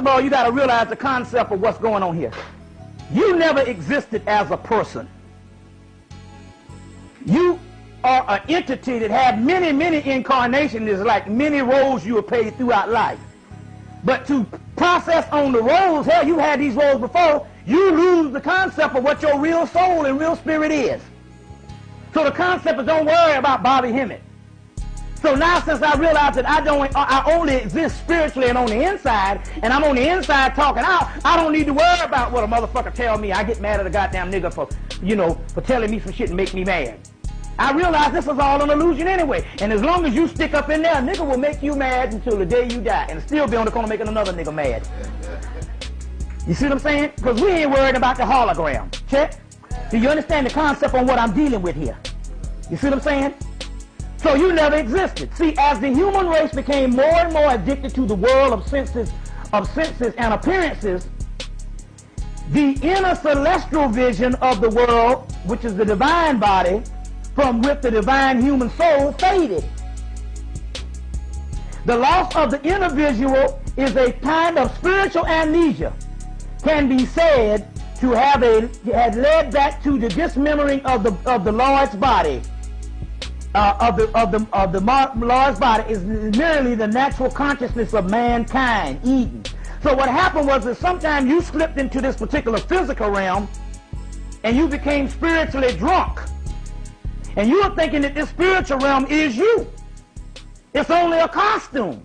of all, you got to realize the concept of what's going on here. You never existed as a person. You are an entity that had many, many incarnations. There's like many roles you were played throughout life. But to process on the roles, hell, you had these roles before, you lose the concept of what your real soul and real spirit is. So the concept is don't worry about Bobby Hemmitt. So now since I realize that I only exist spiritually and on the inside, and I'm on the inside talking out, I don't need to worry about what a motherfucker tell me. I get mad at a goddamn nigga for, you know, for telling me some shit and make me mad. I realize this is all an illusion anyway. And as long as you stick up in there, a nigga will make you mad until the day you die and still be on the corner making another nigga mad. You see what I'm saying? Because we ain't worried about the hologram. Check? Do you understand the concept on what I'm dealing with here? You see what I'm saying? So you never existed. See, as the human race became more and more addicted to the world of senses and appearances, the inner celestial vision of the world, which is the divine body, from which the divine human soul faded. The loss of the inner visual is a kind of spiritual amnesia, can be said to have led back to the dismembering of the Lord's body. Of the Lord's body is merely the natural consciousness of mankind, Eden. So what happened was that sometimes you slipped into this particular physical realm and you became spiritually drunk. And you were thinking that this spiritual realm is you. It's only a costume.